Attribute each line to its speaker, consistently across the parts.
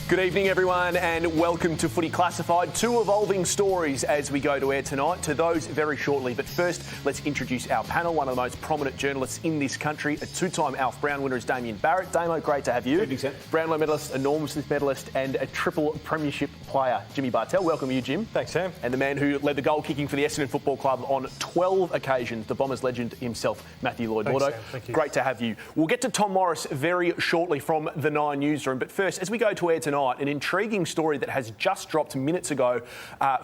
Speaker 1: Good evening, everyone, and welcome to Footy Classified. Two evolving stories as we go to air tonight. To those very shortly. But first, let's introduce our panel. One of the most prominent journalists in this country, a two-time Alf Brown winner, is Damien Barrett. Damo, great to have you.
Speaker 2: Good evening, Sam.
Speaker 1: Brownlow medalist, a Norm Smith medalist, and a triple premiership player, Jimmy Bartell. Welcome you, Jim.
Speaker 3: Thanks, Sam.
Speaker 1: And the man who led the goal kicking for the Essendon Football Club on 12 occasions, the Bombers legend himself, Matthew Lloyd-Wardo.
Speaker 3: Thank you.
Speaker 1: Great to have you. We'll get to Tom Morris very shortly from the Nine newsroom. But first, as we go to air tonight, an intriguing story that has just dropped minutes ago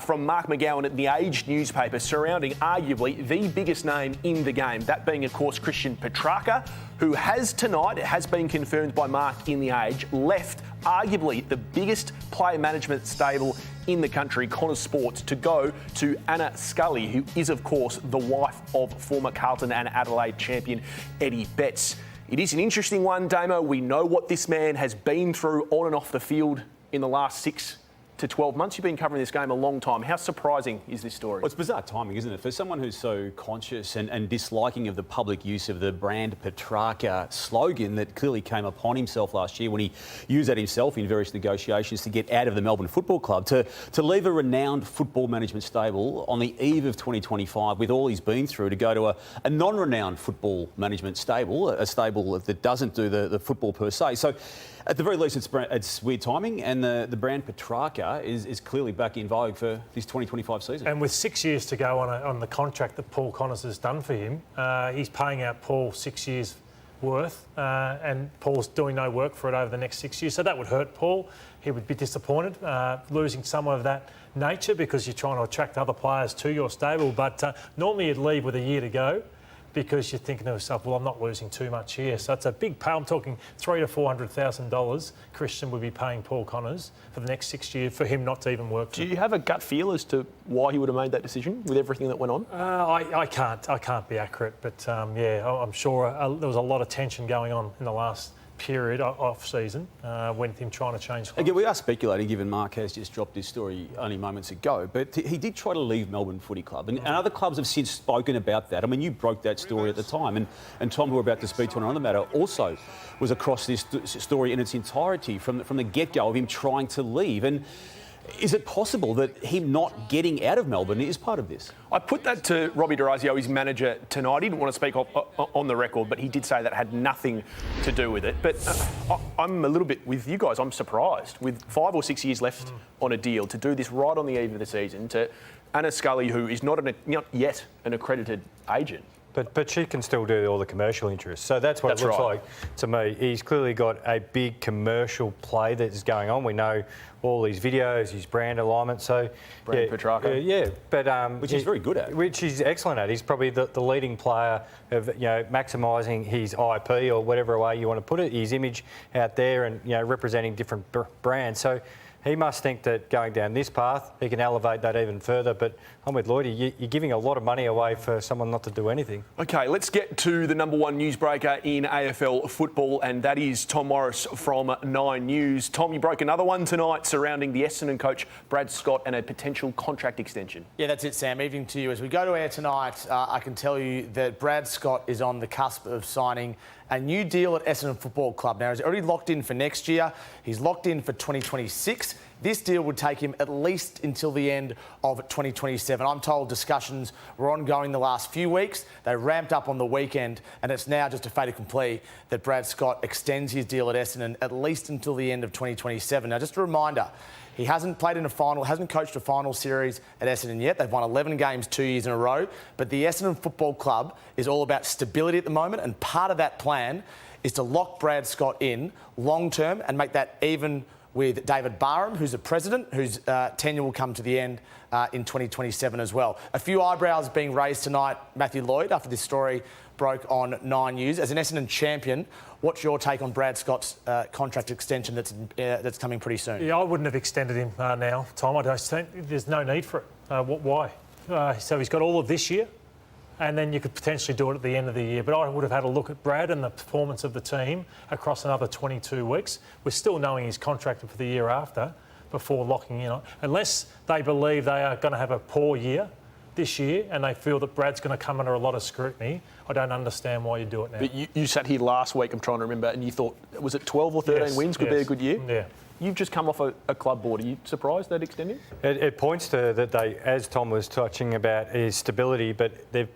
Speaker 1: from Mark McGowan at The Age newspaper surrounding arguably the biggest name in the game, that being, of course, Christian Petrarca, who has tonight, it has been confirmed by Mark in The Age, left arguably the biggest player management stable in the country, Connor Sports, to go to Anna Scully, who is, of course, the wife of former Carlton and Adelaide champion Eddie Betts. It is an interesting one, Damo. We know what this man has been through on and off the field in the last 6 to 12 months. You've been covering this game a long time. How surprising is this story?
Speaker 2: Well, it's bizarre timing, isn't it? For someone who's so conscious and disliking of the public use of the brand Petrarca slogan that clearly came upon himself last year when he used that himself in various negotiations to get out of the Melbourne Football Club, to leave a renowned football management stable on the eve of 2025 with all he's been through, to go to a non-renowned football management stable, a stable that doesn't do the football per se. So at the very least, it's weird timing, and the brand Petrarca is clearly back in vogue for this 2025 season.
Speaker 3: And with 6 years to go on the contract that Paul Connors has done for him, he's paying out Paul 6 years' worth, and Paul's doing no work for it over the next 6 years. So that would hurt Paul. He would be disappointed, losing some of that nature because you're trying to attract other players to your stable. But normally you'd leave with a year to go, because you're thinking to yourself, well, I'm not losing too much here. So it's a big pay. I'm talking $300,000 to $400,000 Christian would be paying Paul Connors for the next 6 years for him not to even work.
Speaker 1: Do you have a gut feel as to why he would have made that decision with everything that went on?
Speaker 3: I can't be accurate, but I'm sure there was a lot of tension going on in the last period off season when him trying to change clubs.
Speaker 2: Again, we are speculating, given Mark has just dropped this story only moments ago, but he did try to leave Melbourne Footy Club, and other clubs have since spoken about that. I mean, you broke that story at the time, and Tom, who we're about to speak to on another matter, also was across this story in its entirety from the get-go of him trying to leave. And is it possible that him not getting out of Melbourne is part of this?
Speaker 1: I put that to Robbie D'Orazio, his manager, tonight. He didn't want to speak on the record, but he did say that had nothing to do with it. But I'm a little bit with you guys. I'm surprised. With 5 or 6 years left on a deal, to do this right on the eve of the season, to Anna Scully, who is not yet an accredited agent.
Speaker 4: But she can still do all the commercial interests. So that's what it looks like to me. He's clearly got a big commercial play that is going on. We know all these videos, his brand alignment. So
Speaker 1: brand Petrarca.
Speaker 4: but
Speaker 2: which he's very good at.
Speaker 4: Which he's excellent at. He's probably the leading player of maximising his IP, or whatever way you want to put it, his image out there, and representing different brands. So he must think that going down this path, he can elevate that even further. But I'm with Lloydie. You're giving a lot of money away for someone not to do anything.
Speaker 1: OK, let's get to the number one newsbreaker in AFL football, and that is Tom Morris from Nine News. Tom, you broke another one tonight surrounding the Essendon coach Brad Scott and a potential contract extension.
Speaker 5: Yeah, that's it, Sam. Evening to you. As we go to air tonight, I can tell you that Brad Scott is on the cusp of signing a new deal at Essendon Football Club. Now, he's already locked in for next year. He's locked in for 2026. This deal would take him at least until the end of 2027. I'm told discussions were ongoing the last few weeks. They ramped up on the weekend, and it's now just a fait accompli that Brad Scott extends his deal at Essendon at least until the end of 2027. Now, just a reminder, he hasn't played in a final, hasn't coached a final series at Essendon yet. They've won 11 games 2 years in a row. But the Essendon Football Club is all about stability at the moment, and part of that plan is to lock Brad Scott in long-term and make that even with David Barham, who's the president, whose tenure will come to the end in 2027 as well. A few eyebrows being raised tonight, Matthew Lloyd, after this story broke on Nine News. As an Essendon champion, what's your take on Brad Scott's contract extension that's coming pretty soon?
Speaker 3: Yeah, I wouldn't have extended him now, Tom. I just think there's no need for it. Why? So he's got all of this year, and then you could potentially do it at the end of the year. But I would have had a look at Brad and the performance of the team across another 22 weeks. We're still knowing he's contracted for the year after before locking in on. Unless they believe they are going to have a poor year this year and they feel that Brad's going to come under a lot of scrutiny, I don't understand why you do it now.
Speaker 1: But you sat here last week, I'm trying to remember, and you thought, was it 12 or 13 wins could be a good year?
Speaker 3: Yeah.
Speaker 1: You've just come off a club board. Are you surprised they'd extend him?
Speaker 4: It points to that they, as Tom was touching about, is stability, but they've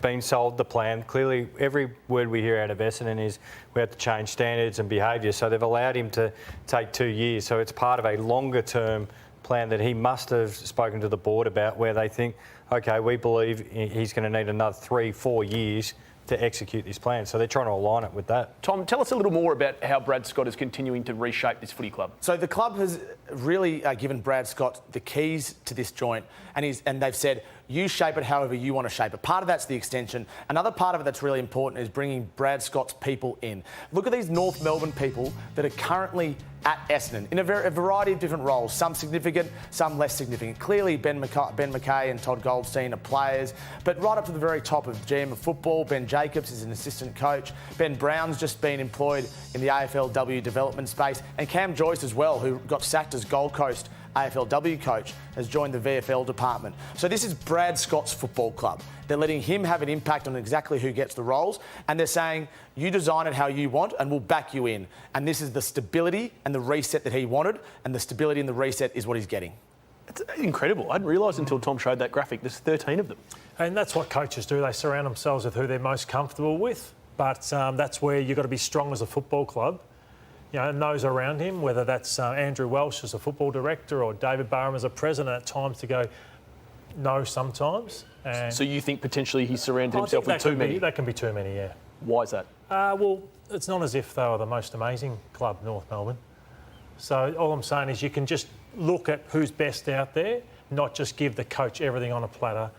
Speaker 4: been sold the plan. Clearly, every word we hear out of Essendon is we have to change standards and behaviour. So they've allowed him to take 2 years. So it's part of a longer-term plan that he must have spoken to the board about, where they think, OK, we believe he's going to need another 3-4 years to execute this plan. So they're trying to align it with that.
Speaker 1: Tom, tell us a little more about how Brad Scott is continuing to reshape this footy club.
Speaker 5: So the club has really given Brad Scott the keys to this joint, and they've said, you shape it however you want to shape it. Part of that's the extension. Another part of it that's really important is bringing Brad Scott's people in. Look at these North Melbourne people that are currently at Essendon in a variety of different roles, some significant, some less significant. Clearly, Ben McKay and Todd Goldstein are players, but right up to the very top of GM of football, Ben Jacobs is an assistant coach. Ben Brown's just been employed in the AFLW development space, and Cam Joyce as well, who got sacked as Gold Coast AFLW coach, has joined the VFL department. So this is Brad Scott's football club. They're letting him have an impact on exactly who gets the roles, and they're saying, you design it how you want and we'll back you in. And this is the stability and the reset that he wanted, and the stability and the reset is what he's getting.
Speaker 1: It's incredible. I didn't realise until Tom showed that graphic. There's 13 of them.
Speaker 3: And that's what coaches do. They surround themselves with who they're most comfortable with. But that's where you've got to be strong as a football club. You know, and those around him, whether that's Andrew Welsh as a football director or David Barham as a president, at times to go, no, sometimes. And
Speaker 1: so you think potentially he's surrounded himself with too many?
Speaker 3: That can be too many, yeah.
Speaker 1: Why is that?
Speaker 3: Well, it's not as if they were the most amazing club, North Melbourne. So all I'm saying is you can just look at who's best out there, not just give the coach everything on a platter.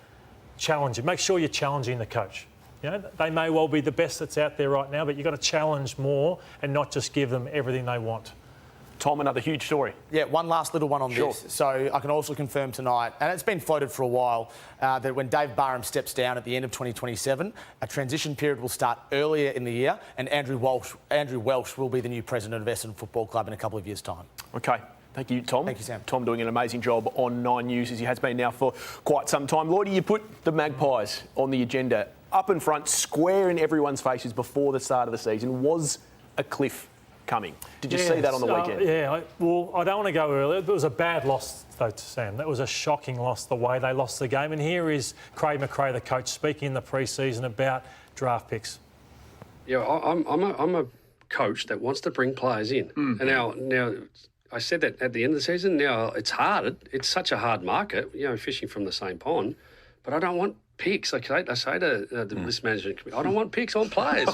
Speaker 3: Challenge it. Make sure you're challenging the coach. You know, they may well be the best that's out there right now, but you've got to challenge more and not just give them everything they want.
Speaker 1: Tom, another huge story.
Speaker 5: Yeah, one last little one on this. So I can also confirm tonight, and it's been floated for a while, that when Dave Barham steps down at the end of 2027, a transition period will start earlier in the year, and Andrew Welsh will be the new president of Essendon Football Club in a couple of years' time.
Speaker 1: OK. Thank you, Tom.
Speaker 5: Thank you, Sam.
Speaker 1: Tom doing an amazing job on 9 News, as he has been now for quite some time. Lloydie, you put the Magpies on the agenda. Up in front, square in everyone's faces before the start of the season. Was a cliff coming? Did you see that on the weekend?
Speaker 3: Yeah, I don't want to go earlier. It was a bad loss, though, to Sam. That was a shocking loss, the way they lost the game. And here is Craig McRae, the coach, speaking in the pre-season about draft picks.
Speaker 6: Yeah, I'm a coach that wants to bring players in. And now I said that at the end of the season. Now it's hard. It's such a hard market, you know, fishing from the same pond. But I don't want picks. I say to the list management committee, I don't want picks on players.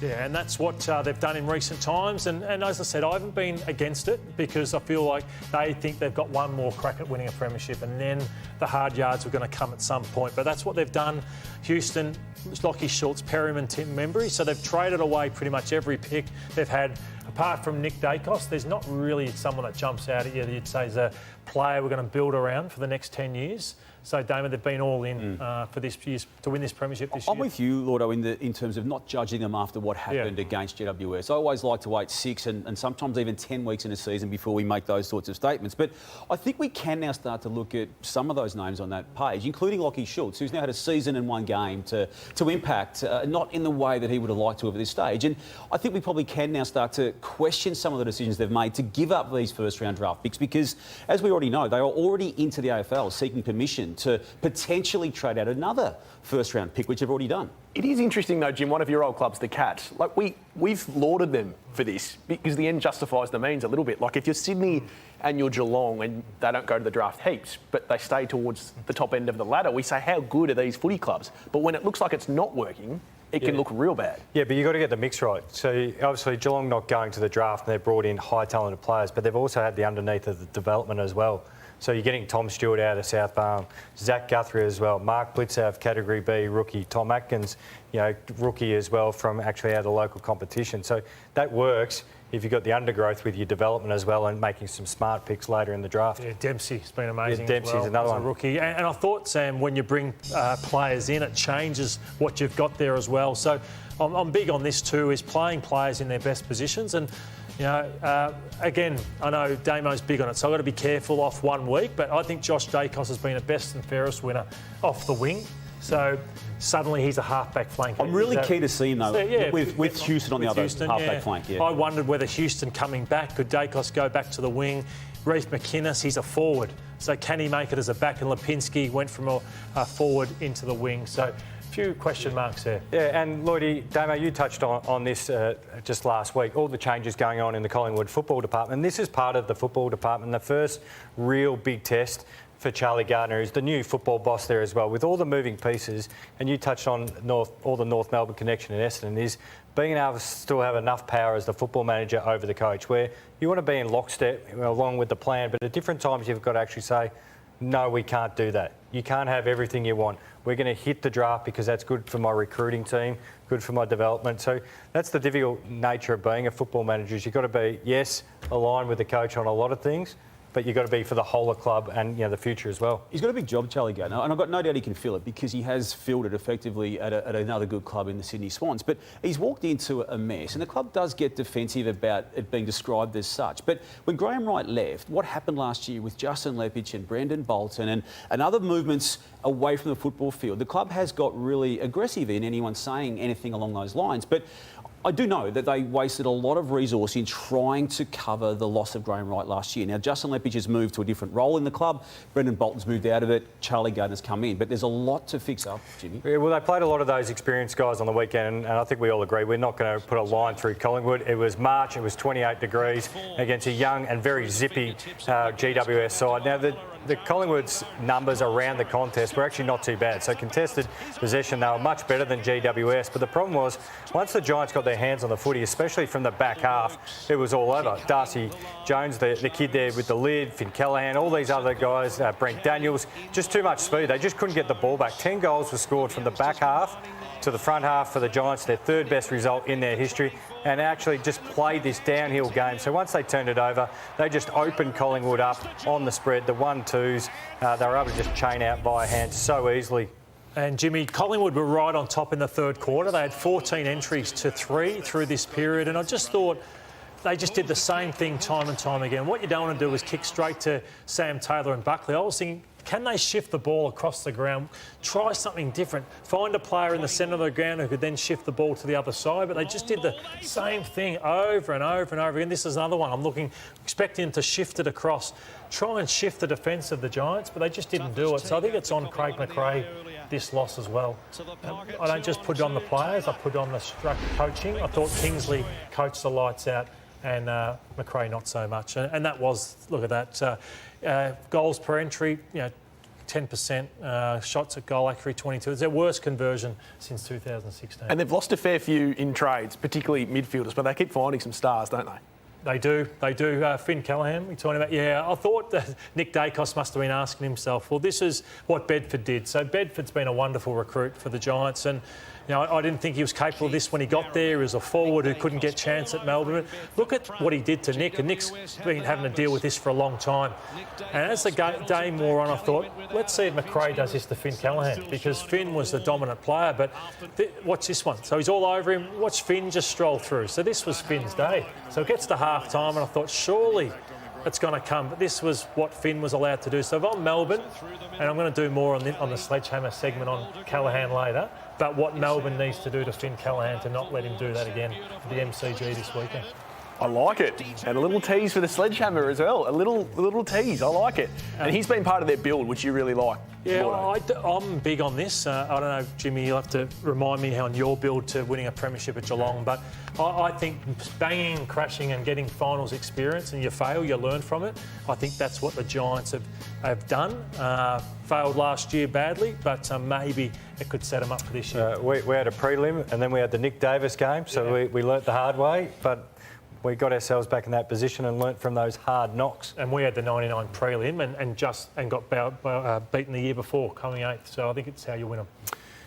Speaker 3: Yeah, and that's what they've done in recent times. And as I said, I haven't been against it because I feel like they think they've got one more crack at winning a premiership, and then the hard yards are going to come at some point. But that's what they've done. Houston, Lockie Schultz, Perryman, Tim Membry. So they've traded away pretty much every pick they've had. Apart from Nick Dacos, there's not really someone that jumps out at you that you'd say is a player we're going to build around for the next 10 years. So, Damon, they've been all in for this year's to win this premiership this year.
Speaker 2: I'm with you, Lordo, in terms of not judging them after what happened against GWS. I always like to wait 6 and sometimes even 10 weeks in a season before we make those sorts of statements. But I think we can now start to look at some of those names on that page, including Lockie Schultz, who's now had a season and one game to impact, not in the way that he would have liked to have at this stage. And I think we probably can now start to question some of the decisions they've made to give up these first-round draft picks because, as we already know, they are already into the AFL seeking permission to potentially trade out another first-round pick, which they've already done.
Speaker 1: It is interesting, though, Jim, one of your old clubs, the Cats. Like, we've lauded them for this because the end justifies the means a little bit. Like, if you're Sydney and you're Geelong and they don't go to the draft heaps, but they stay towards the top end of the ladder, we say, how good are these footy clubs? But when it looks like it's not working, it can look real bad. Yeah,
Speaker 4: but you've got to get the mix right. So, obviously, Geelong not going to the draft and they've brought in high-talented players, but they've also had the underneath of the development as well. So you're getting Tom Stewart out of South Barham, Zach Guthrie as well, Mark Blitzow, Category B rookie, Tom Atkins, rookie as well from actually out of the local competition. So that works if you've got the undergrowth with your development as well and making some smart picks later in the draft.
Speaker 3: Yeah, Dempsey's been amazing.
Speaker 4: Yeah, Dempsey's
Speaker 3: another one. Rookie. And I thought, Sam, when you bring players in, it changes what you've got there as well. So I'm big on this too, is playing players in their best positions. And again, I know Damo's big on it, so I've got to be careful off 1 week, but I think Josh Dacos has been a best and fairest winner off the wing. So suddenly he's a halfback flanker.
Speaker 2: I'm really keen to see him, though, with Houston on the other halfback flank. Yeah.
Speaker 3: I wondered whether Houston coming back, could Dacos go back to the wing? Reece McInnes, he's a forward. So can he make it as a back? And Lipinski went from a forward into the wing. So a few question marks there.
Speaker 4: Yeah, and Lloydie, Damo, you touched on this just last week, all the changes going on in the Collingwood football department. And this is part of the football department, the first real big test for Charlie Gardner, who's the new football boss there as well, with all the moving pieces. And you touched on all the North Melbourne connection in Essendon, is being able to still have enough power as the football manager over the coach, where you want to be in lockstep along with the plan, but at different times you've got to actually say, no, we can't do that. You can't have everything you want. We're going to hit the draft because that's good for my recruiting team, good for my development. So that's the difficult nature of being a football manager, is you've got to be, yes, aligned with the coach on a lot of things, but you've got to be for the whole of club and the future as well.
Speaker 2: He's got a big job, Charlie Gardner, and I've got no doubt he can fill it because he has filled it effectively at another good club in the Sydney Swans. But he's walked into a mess, and the club does get defensive about it being described as such. But when Graham Wright left, what happened last year with Justin Lepich and Brendan Bolton and other movements away from the football field, the club has got really aggressive in anyone saying anything along those lines. But I do know that they wasted a lot of resource in trying to cover the loss of Graham Wright last year. Now, Justin Lepich has moved to a different role in the club. Brendan Bolton's moved out of it. Charlie Gardner's come in. But there's a lot to fix up, Jimmy.
Speaker 4: Yeah, well, they played a lot of those experienced guys on the weekend, and I think we all agree we're not going to put a line through Collingwood. It was March, it was 28 degrees against a young and very zippy GWS side. Now, the Collingwood's numbers around the contest were actually not too bad. So contested possession, they were much better than GWS. But the problem was, once the Giants got their hands on the footy, especially from the back half, it was all over. Darcy Jones, the kid there with the lid, Finn Callahan, all these other guys, Brent Daniels, just too much speed. They just couldn't get the ball back. 10 goals were scored from the back half to the front half for the Giants, their third best result in their history, and actually just played this downhill game. So once they turned it over, they just opened Collingwood up on the spread, the 1-2s. They were able to just chain out by hand so easily.
Speaker 3: And Jimmy, Collingwood were right on top in the third quarter. They had 14 entries to 3 through this period, and I just thought they just did the same thing time and time again. What you don't want to do is kick straight to Sam Taylor and Buckley. I was thinking, can they shift the ball across the ground? Try something different. Find a player in the centre of the ground who could then shift the ball to the other side. But they just did the same thing over and over and over again. This is another one. I'm expecting to shift it across. Try and shift the defence of the Giants, but they just didn't do it. So I think it's on Craig McRae, this loss as well. I don't just put it on the players, I put it on the coaching. I thought Kingsley coached the lights out and McRae not so much. And that was, look at that. Goals per entry, 10%. Shots at goal accuracy, 22. It's their worst conversion since 2016.
Speaker 1: And they've lost a fair few in trades, particularly midfielders, but they keep finding some stars, don't they?
Speaker 3: They do. Finn Callahan, we're talking about. Yeah, I thought that Nick Dacos must have been asking himself, well, this is what Bedford did. So Bedford's been a wonderful recruit for the Giants, and I didn't think he was capable of this when he got there. He was a forward who couldn't get chance at Melbourne. Look at what he did to Nick, and Nick's been having to deal with this for a long time. And as the day wore on, I thought, let's see if McRae does this to Finn Callahan, because Finn was the dominant player. But watch this one. So he's all over him. Watch Finn just stroll through. So this was Finn's day. So it gets to half-time, and I thought, surely it's going to come. But this was what Finn was allowed to do. So if I'm Melbourne, and I'm going to do more on the sledgehammer segment on Callahan later, but what Melbourne needs to do to Finn Callahan to not let him do that again at the MCG this weekend.
Speaker 1: I like it. And a little tease for the sledgehammer as well. A little tease. I like it. And he's been part of their build, which you really like.
Speaker 3: Yeah, I'm big on this. I don't know, Jimmy, you'll have to remind me on your build to winning a premiership at Geelong, but I think banging, crashing and getting finals experience, and you fail, you learn from it. I think that's what the Giants have done. Failed last year badly, but maybe it could set them up for this year.
Speaker 4: We had a prelim, and then we had the Nick Davis game, so we learnt the hard way, but we got ourselves back in that position and learnt from those hard knocks.
Speaker 3: And we had the 99 prelim and got beaten the year before, coming 8th. So I think it's how you win them.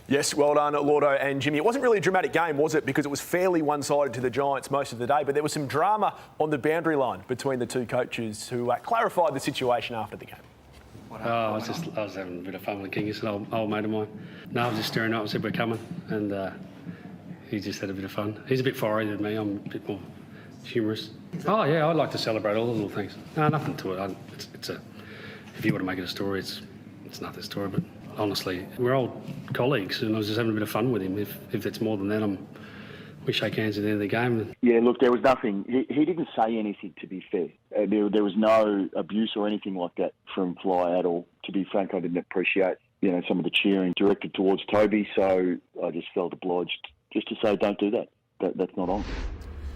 Speaker 1: Yes, well done, Lordo and Jimmy. It wasn't really a dramatic game, was it? Because it was fairly one-sided to the Giants most of the day, but there was some drama on the boundary line between the two coaches who clarified the situation after the game.
Speaker 6: I was having a bit of fun with King. He's an old mate of mine. No, I was just staring up and said, we're coming. And he just had a bit of fun. He's a bit fiery than me. I'm a bit more humorous. Oh, yeah, I like to celebrate all the little things. No, nothing to it. If you want to make it a story, it's nothing story, but honestly. We're old colleagues, and I was just having a bit of fun with him. If it's more than that, we shake hands at the end of the game.
Speaker 7: Yeah, look, there was nothing. He didn't say anything, to be fair. There was no abuse or anything like that from Fly at all. To be frank, I didn't appreciate, some of the cheering directed towards Toby, so I just felt obliged just to say, don't do that. That's not on.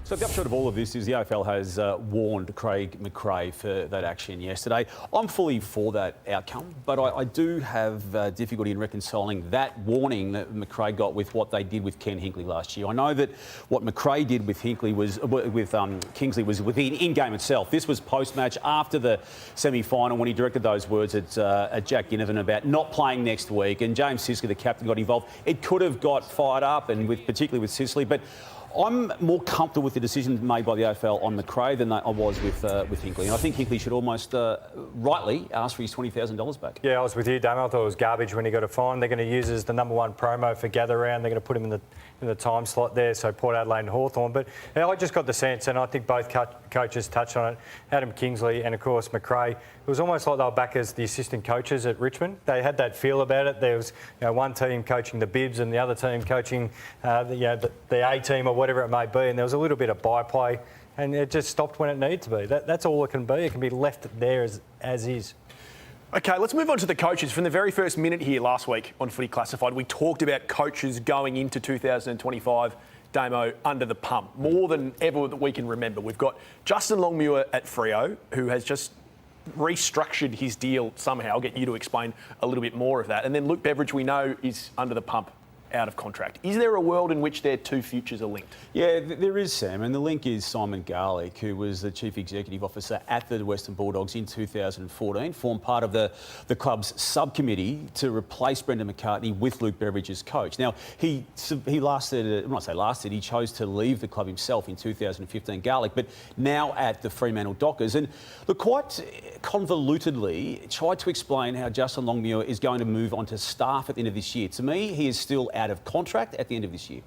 Speaker 2: So the upshot of all of this is the AFL has warned Craig McRae for that action yesterday. I'm fully for that outcome, but I do have difficulty in reconciling that warning that McRae got with what they did with Ken Hinkley last year. I know that what McRae did with Hinkley was with Kingsley was within in-game itself. This was post-match after the semi-final when he directed those words at Jack Ginnivan about not playing next week, and James Sisley, the captain, got involved. It could have got fired up, and particularly with Sisley, but I'm more comfortable with the decision made by the AFL on McRae than I was with Hinkley. And I think Hinkley should almost rightly ask for his $20,000 back.
Speaker 4: Yeah, I was with you, Damo. I thought it was garbage when he got a fine. They're going to use it as the #1 promo for Gather Round. They're going to put him in the time slot there, so Port Adelaide and Hawthorn. But I just got the sense, and I think both coaches touched on it, Adam Kingsley and, of course, McRae. It was almost like they were back as the assistant coaches at Richmond. They had that feel about it. There was one team coaching the Bibs and the other team coaching the A team or whatever it may be, and there was a little bit of byplay, and it just stopped when it needed to be. That's all it can be. It can be left there as is.
Speaker 1: OK, let's move on to the coaches. From the very first minute here last week on Footy Classified, we talked about coaches going into 2025, Damo, under the pump, more than ever that we can remember. We've got Justin Longmuir at Freo, who has just restructured his deal somehow. I'll get you to explain a little bit more of that. And then Luke Beveridge, we know, is under the pump, out of contract. Is there a world in which their two futures are linked? Yeah,
Speaker 2: there is, Sam, and the link is Simon Garlick, who was the Chief Executive Officer at the Western Bulldogs in 2014, formed part of the club's subcommittee to replace Brendan McCartney with Luke Beveridge as coach. Now, he lasted, when I say lasted, he chose to leave the club himself in 2015, Garlick, but now at the Fremantle Dockers. And look, quite convolutedly tried to explain how Justin Longmuir is going to move on to staff at the end of this year. To me, he is still out of contract at the end of this year.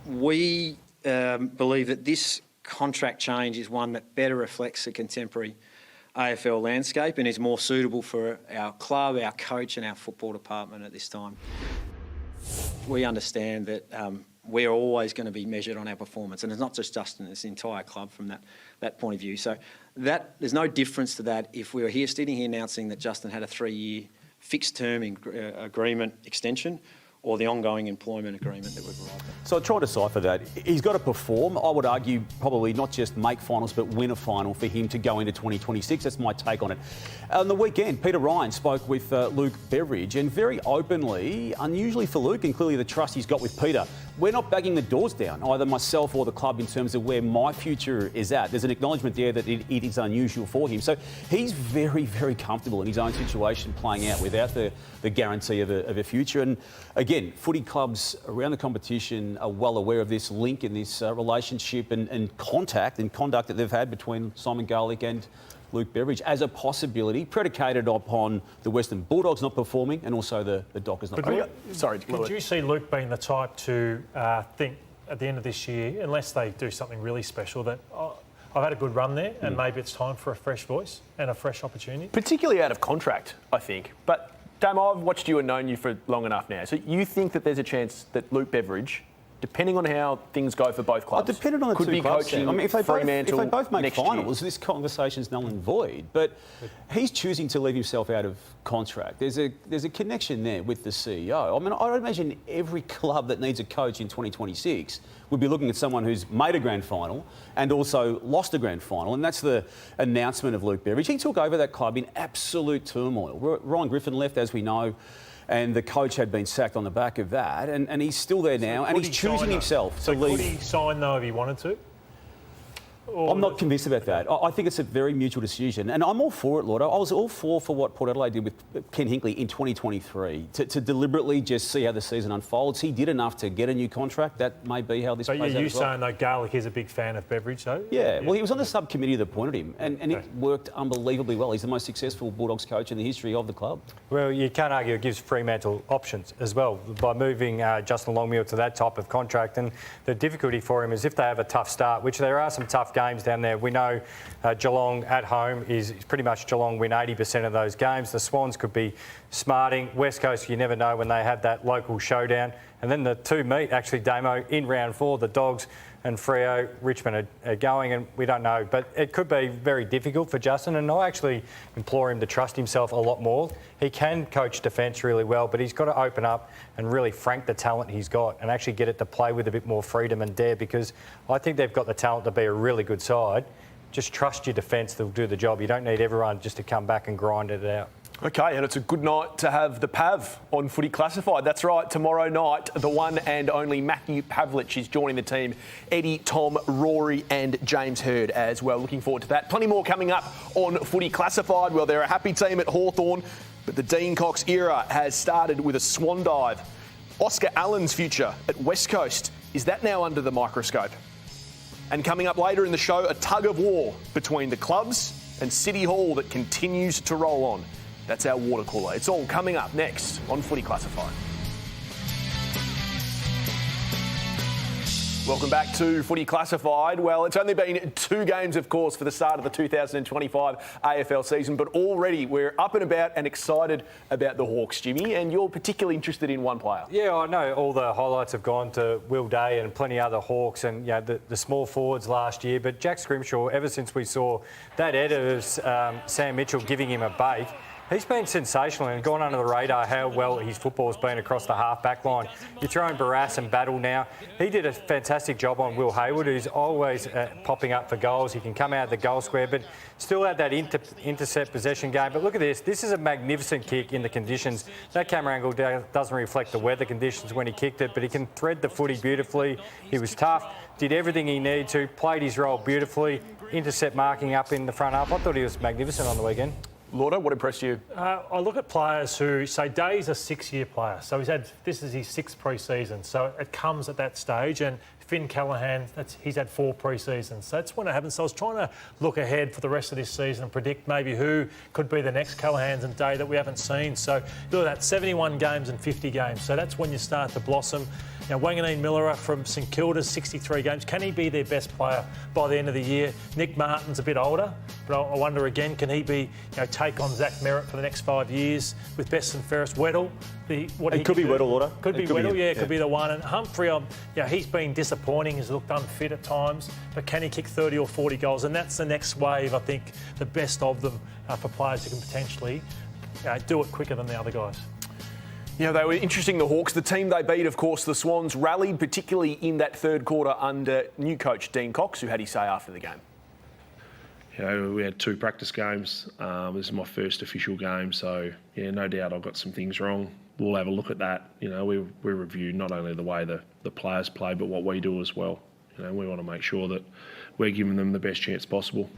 Speaker 8: We believe that this contract change is one that better reflects the contemporary AFL landscape and is more suitable for our club, our coach and our football department at this time. We understand that we're always going to be measured on our performance, and it's not just Justin, it's the entire club from that point of view. So there's no difference to that if we were sitting here announcing that Justin had a 3-year fixed term agreement extension, or the ongoing employment agreement that we've arrived at.
Speaker 2: So I try to decipher that. He's got to perform. I would argue probably not just make finals, but win a final for him to go into 2026. That's my take on it. On the weekend, Peter Ryan spoke with Luke Beveridge, and very openly, unusually for Luke, and clearly the trust he's got with Peter, we're not banging the doors down, either myself or the club, in terms of where my future is at. There's an acknowledgement there that it is unusual for him. So he's very, very comfortable in his own situation playing out without the guarantee of a future. And again, footy clubs around the competition are well aware of this link and this relationship and contact and conduct that they've had between Simon Garlick and Luke Beveridge as a possibility, predicated upon the Western Bulldogs not performing and also the Dockers not performing.
Speaker 3: Could you see Luke being the type to think at the end of this year, unless they do something really special, that I've had a good run there and maybe it's time for a fresh voice and a fresh opportunity?
Speaker 1: Particularly out of contract, I think. But Damo, I've watched you and known you for long enough now. So you think that there's a chance that Luke Beveridge, depending on how things go for both clubs,
Speaker 2: depending on the
Speaker 1: could
Speaker 2: two
Speaker 1: be
Speaker 2: clubs,
Speaker 1: coaching
Speaker 2: I mean, if they
Speaker 1: Fremantle
Speaker 2: both make
Speaker 1: next
Speaker 2: finals,
Speaker 1: year.
Speaker 2: this conversation's null and void. But he's choosing to leave himself out of contract. There's a connection there with the CEO. I mean, I imagine every club that needs a coach in 2026 would be looking at someone who's made a grand final and also lost a grand final, and that's the announcement of Luke Beveridge. He took over that club in absolute turmoil. Ryan Griffin left, as we know, and the coach had been sacked on the back of that, and he's still there now, and he's choosing himself to leave.
Speaker 3: Could he sign, though, if he wanted to?
Speaker 2: I'm not convinced about that. I think it's a very mutual decision, and I'm all for it, Lord. I was all for what Port Adelaide did with Ken Hinkley in 2023, to deliberately just see how the season unfolds. He did enough to get a new contract. That may be how this plays out.
Speaker 3: But you're
Speaker 2: as well.
Speaker 3: saying, though, Garlick is a big fan of Beveridge, though?
Speaker 2: Yeah, well, he was on the subcommittee that appointed him, and it worked unbelievably well. He's the most successful Bulldogs coach in the history of the club.
Speaker 4: Well, you can't argue it gives Fremantle options as well by moving Justin Longmuir to that type of contract. And the difficulty for him is if they have a tough start, which there are some tough tough games down there. We know Geelong at home is pretty much Geelong win 80% of those games. The Swans could be smarting. West Coast, you never know when they have that local showdown. And then the two meet, actually, Damo, in round 4, the Dogs and Freo, Richmond are going, and we don't know. But it could be very difficult for Justin, and I actually implore him to trust himself a lot more. He can coach defence really well, but he's got to open up and really frank the talent he's got and actually get it to play with a bit more freedom and dare, because I think they've got the talent to be a really good side. Just trust your defence, they'll do the job. You don't need everyone just to come back and grind it out.
Speaker 1: Okay, and it's a good night to have the Pav on Footy Classified. That's right, tomorrow night, the one and only Matthew Pavlich is joining the team. Eddie, Tom, Rory and James Hird as well. Looking forward to that. Plenty more coming up on Footy Classified. Well, they're a happy team at Hawthorn, but the Dean Cox era has started with a swan dive. Oscar Allen's future at West Coast, is that now under the microscope? And coming up later in the show, a tug of war between the clubs and City Hall that continues to roll on. That's our water cooler. It's all coming up next on Footy Classified. Welcome back to Footy Classified. Well, it's only been 2 games, of course, for the start of the 2025 AFL season, but already we're up and about and excited about the Hawks, Jimmy, and you're particularly interested in one player.
Speaker 4: Yeah, I know all the highlights have gone to Will Day and plenty other Hawks and the small forwards last year, but Jack Scrimshaw, ever since we saw that edit of Sam Mitchell giving him a bake, he's been sensational and gone under the radar how well his football's been across the half-back line. You throw in Barras and Battle now. He did a fantastic job on Will Hayward, who's always popping up for goals. He can come out of the goal square, but still had that intercept possession game. But look at this. This is a magnificent kick in the conditions. That camera angle doesn't reflect the weather conditions when he kicked it, but he can thread the footy beautifully. He was tough, did everything he needed to, played his role beautifully, intercept marking up in the front half. I thought he was magnificent on the weekend.
Speaker 1: Lauder, what impressed you?
Speaker 3: I look at players who say Day's a 6-year player, so this is his 6th pre-season, so it comes at that stage. And Finn Callaghan, he's had 4 pre-seasons, so that's when it happens. So I was trying to look ahead for the rest of this season and predict maybe who could be the next Callaghan's and Day that we haven't seen. So look at that, 71 games and 50 games. So that's when you start to blossom. Now, Wanganeen Miller from St Kilda's 63 games. Can he be their best player by the end of the year? Nick Martin's a bit older, but I wonder again, can he be, take on Zach Merritt for the next 5 years with Best and Fairest? Weddle,
Speaker 2: it could be Weddle, Lauder.
Speaker 3: Could be Weddle, could be the one. And Humphrey, he's been disappointing. He's looked unfit at times, but can he kick 30 or 40 goals? And that's the next wave, I think, the best of them for players who can potentially do it quicker than the other guys.
Speaker 1: Yeah, they were interesting, the Hawks. The team they beat, of course, the Swans, rallied particularly in that third quarter under new coach Dean Cox, who had his say after the game.
Speaker 9: We had 2 practice games. This is my first official game, so no doubt I've got some things wrong. We'll have a look at that. We review not only the way the players play, but what we do as well. We want to make sure that we're giving them the best chance possible.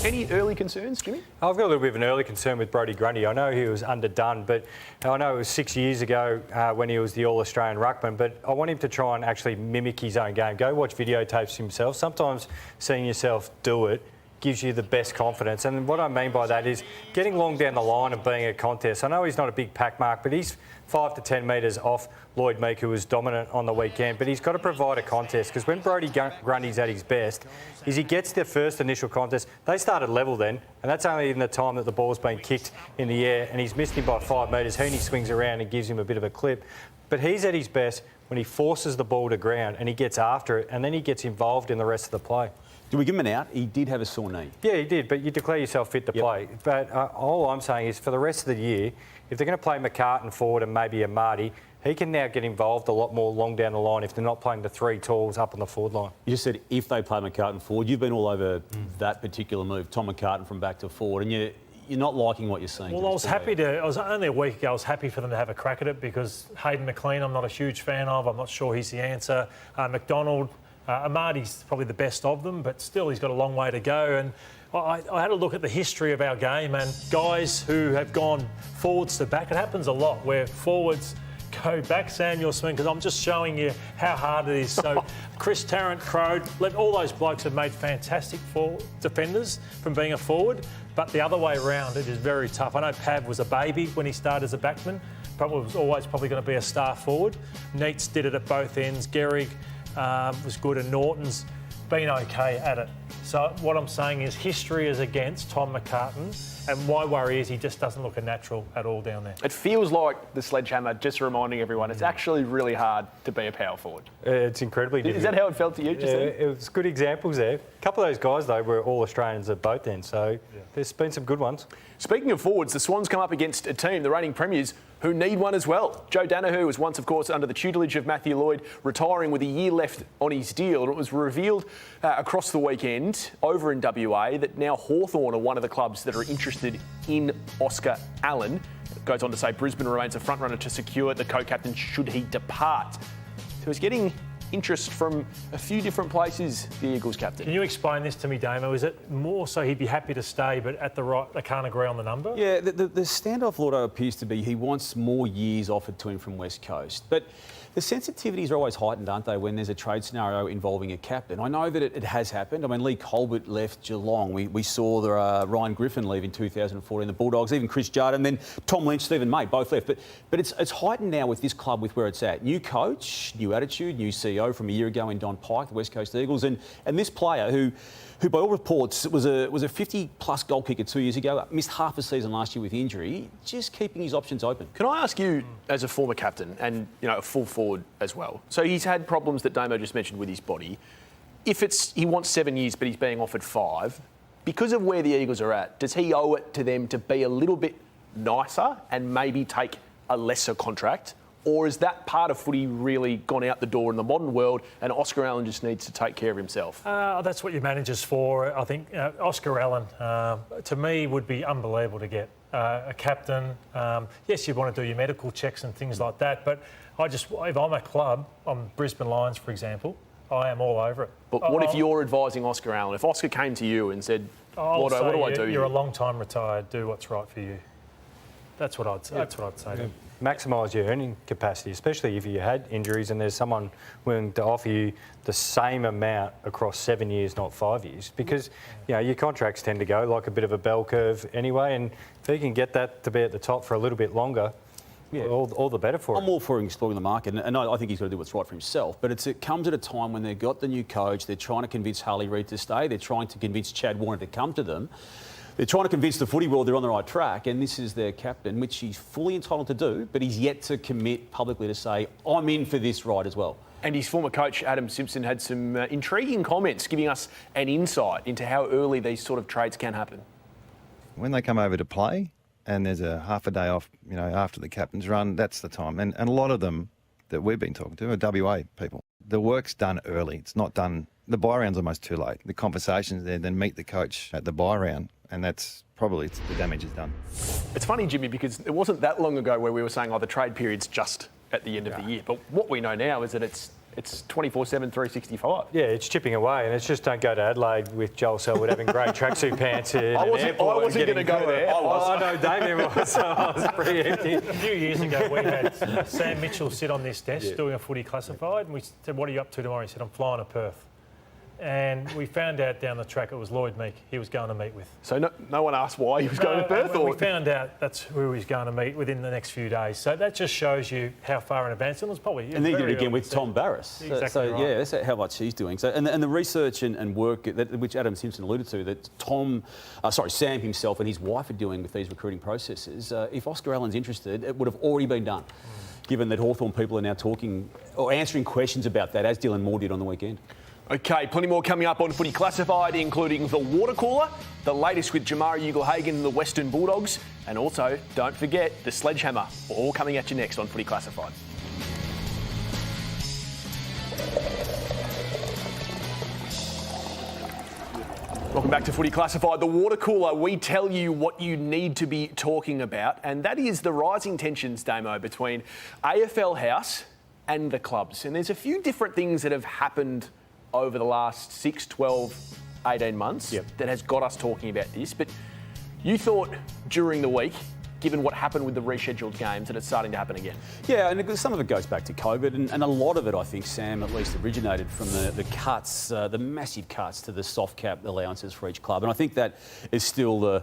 Speaker 1: Any early concerns, Jimmy?
Speaker 4: I've got a little bit of an early concern with Brodie Grundy. I know he was underdone, but I know it was 6 years ago when he was the All-Australian ruckman, but I want him to try and actually mimic his own game. Go watch videotapes himself. Sometimes seeing yourself do it gives you the best confidence. And what I mean by that is getting long down the line and being a contest. I know he's not a big pack mark, but he's 5 to 10 metres off Lloyd Meek, who was dominant on the weekend. But he's got to provide a contest, because when Brodie Grundy's at his best is he gets their first initial contest. They started level then, and that's only in the time that the ball's been kicked in the air, and he's missed him by 5 metres. Heaney swings around and gives him a bit of a clip. But he's at his best when he forces the ball to ground and he gets after it, and then he gets involved in the rest of the play.
Speaker 2: Did we give him an out? He did have a sore knee.
Speaker 4: Yeah, he did, but you declare yourself fit to play. But all I'm saying is for the rest of the year, if they're going to play McCartan forward and maybe a Marty, he can now get involved a lot more long down the line if they're not playing the 3 talls up on the forward line.
Speaker 2: You just said if they play McCartan forward. You've been all over that particular move, Tom McCartan from back to forward, and you're not liking what you're seeing.
Speaker 3: Well, I was only a week ago, I was happy for them to have a crack at it, because Hayden McLean I'm not a huge fan of. I'm not sure he's the answer. McDonald, Amadi's probably the best of them, but still he's got a long way to go. And I had a look at the history of our game, and guys who have gone forwards to back, it happens a lot where forwards go back, Samuel Swing, because I'm just showing you how hard it is. So Chris Tarrant, Crowd, all those blokes have made fantastic defenders from being a forward, but the other way around, it is very tough. I know Pav was a baby when he started as a backman, but was always probably going to be a star forward. Neats did it at both ends. Gehrig was good, and Norton's been okay at it. So what I'm saying is history is against Tom McCartan, and my worry is he just doesn't look a natural at all down there.
Speaker 1: It feels like the sledgehammer, just reminding everyone, it's actually really hard to be a power forward.
Speaker 4: It's incredibly difficult.
Speaker 1: Is that how it felt to you just then?
Speaker 4: It was good examples there. A couple of those guys, though, were all Australians at both ends, so there's been some good ones.
Speaker 1: Speaking of forwards, the Swans come up against a team, the reigning premiers, who need one as well. Joe Danaher was once, of course, under the tutelage of Matthew Lloyd, retiring with a year left on his deal. And it was revealed across the weekend over in WA that now Hawthorn are one of the clubs that are interested in Oscar Allen. It goes on to say Brisbane remains a front-runner to secure the co-captain should he depart. So he's getting interest from a few different places, the Eagles captain.
Speaker 3: Can you explain this to me, Damo? Is it more so he'd be happy to stay, but at the right, they can't agree on the number?
Speaker 2: Yeah, the standoff, Lordo, appears to be he wants more years offered to him from West Coast. But the sensitivities are always heightened, aren't they, when there's a trade scenario involving a captain? I know that it has happened. I mean, Lee Colbert left Geelong. We saw the Ryan Griffin leave in 2014, the Bulldogs, even Chris Jardine, then Tom Lynch, Stephen May, both left. But it's heightened now with this club, with where it's at. New coach, new attitude, new CEO from a year ago in Don Pike, the West Coast Eagles, and this player who by all reports was a 50-plus goal kicker 2 years ago, missed half a season last year with injury, just keeping his options open.
Speaker 1: Can I ask you, as a former captain and a full forward as well, so he's had problems that Damo just mentioned with his body. If he wants 7 years but he's being offered 5, because of where the Eagles are at, does he owe it to them to be a little bit nicer and maybe take a lesser contract? Or is that part of footy really gone out the door in the modern world and Oscar Allen just needs to take care of himself?
Speaker 3: That's what your manager's for. I think Oscar Allen, to me, would be unbelievable to get a captain. Yes, you want to do your medical checks and things like that, but if I'm a club, I'm Brisbane Lions, for example, I am all over it.
Speaker 1: But what if you're advising Oscar Allen? If Oscar came to you and said, what do I do?
Speaker 3: You're a long time retired, do what's right for you. That's what I'd say. That's what I'd say to him.
Speaker 4: Maximise your earning capacity, especially if you had injuries and there's someone willing to offer you the same amount across 7 years, not 5 years, because your contracts tend to go like a bit of a bell curve anyway, and if you can get that to be at the top for a little bit longer, all the better for him.
Speaker 2: I'm all for exploring the market, and I think he's got to do what's right for himself. But it comes at a time when they've got the new coach, they're trying to convince Harley Reid to stay, they're trying to convince Chad Warner to come to them. They're trying to convince the footy world they're on the right track, and this is their captain, which he's fully entitled to do, but he's yet to commit publicly to say, I'm in for this ride as well.
Speaker 1: And his former coach, Adam Simpson, had some intriguing comments, giving us an insight into how early these sort of trades can happen.
Speaker 10: When they come over to play and there's a half a day off, after the captain's run, that's the time. And a lot of them that we've been talking to are WA people. The work's done early. It's not done. The buy round's almost too late. The conversation's there, then meet the coach at the buy round. And that's probably the damage is done.
Speaker 1: It's funny, Jimmy, because it wasn't that long ago where we were saying, the trade period's just at the end of the year. But what we know now is that it's 24/7, 365.
Speaker 4: Yeah, it's chipping away, and it's just don't go to Adelaide with Joel Selwood having great tracksuit pants in
Speaker 1: I wasn't going to go there.
Speaker 4: I know Damien was, so I was pretty empty.
Speaker 3: A few years ago, we had Sam Mitchell sit on this desk doing a Footy Classified, and we said, what are you up to tomorrow? He said, I'm flying to Perth. And we found out down the track it was Lloyd Meek he was going to meet with.
Speaker 1: So no one asked why he was going to Perth? Or
Speaker 3: we found out that's who he was going to meet within the next few days. So that just shows you how far in advance it was probably.
Speaker 2: And then he did it again with Tom Barras.
Speaker 3: Exactly right.
Speaker 2: Yeah, that's how much he's doing. So and the research and work which Adam Simpson alluded to, that Sam himself and his wife are doing with these recruiting processes. If Oscar Allen's interested, it would have already been done. Given that Hawthorn people are now talking or answering questions about that, as Dylan Moore did on the weekend.
Speaker 1: Okay, plenty more coming up on Footy Classified, including the water cooler, the latest with Jamari Ugle-Hagan and the Western Bulldogs, and also, don't forget, the sledgehammer. All coming at you next on Footy Classified. Welcome back to Footy Classified. The water cooler, we tell you what you need to be talking about, and that is the rising tensions, Damo, between AFL House and the clubs. And there's a few different things that have happened over the last 6, 12, 18 months that has got us talking about this. But you thought during the week, given what happened with the rescheduled games, and it's starting to happen again.
Speaker 2: Yeah, and some of it goes back to COVID, and a lot of it, I think, Sam, at least originated from the cuts, the massive cuts to the soft cap allowances for each club. And I think that is still the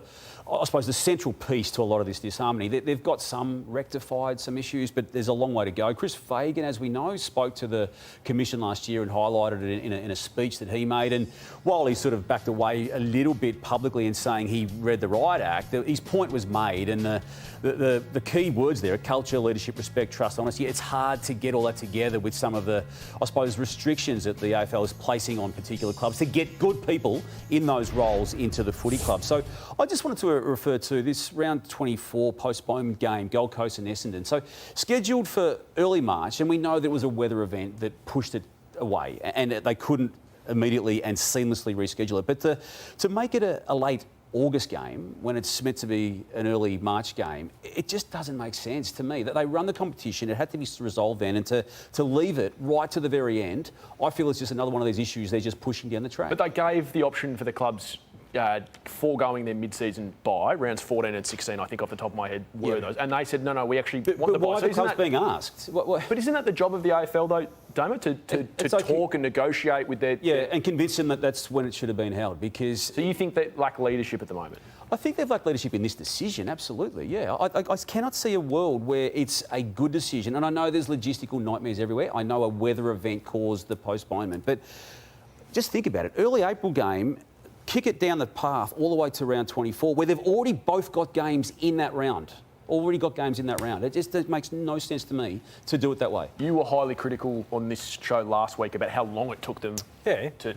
Speaker 2: central piece to a lot of this disharmony. They've got some rectified some issues, but there's a long way to go. Chris Fagan, as we know, spoke to the Commission last year and highlighted it in a speech that he made. And while he sort of backed away a little bit publicly in saying he read the Riot Act, his point was made. And the key words there are culture, leadership, respect, trust, honesty. It's hard to get all that together with some of the, I suppose, restrictions that the AFL is placing on particular clubs to get good people in those roles into the footy club. So I just wanted to refer to this round 24 postponed game, Gold Coast and Essendon. So scheduled for early March, and we know there was a weather event that pushed it away and they couldn't immediately and seamlessly reschedule it. But to make it a late August game when it's meant to be an early March game, it just doesn't make sense to me that they run the competition. It had to be resolved then, and to leave it right to the very end, I feel it's just another one of these issues they're just pushing down the track.
Speaker 1: But they gave the option for the clubs foregoing their mid-season bye, rounds 14 and 16, I think off the top of my head were those, and they said no, we actually want the bye.
Speaker 2: Why are the clubs being asked?
Speaker 1: But isn't that the job of the AFL though, Damo, to talk and negotiate with their...
Speaker 2: Yeah, and convince them that that's when it should have been held, because...
Speaker 1: So you think they lack leadership at the moment?
Speaker 2: I think they've lacked leadership in this decision, absolutely, yeah. I cannot see a world where it's a good decision, and I know there's logistical nightmares everywhere. I know a weather event caused the postponement, but just think about it. Early April game, kick it down the path all the way to round 24, where they've already both got games in that round. It just makes no sense to me to do it that way.
Speaker 1: You were highly critical on this show last week about how long it took them to...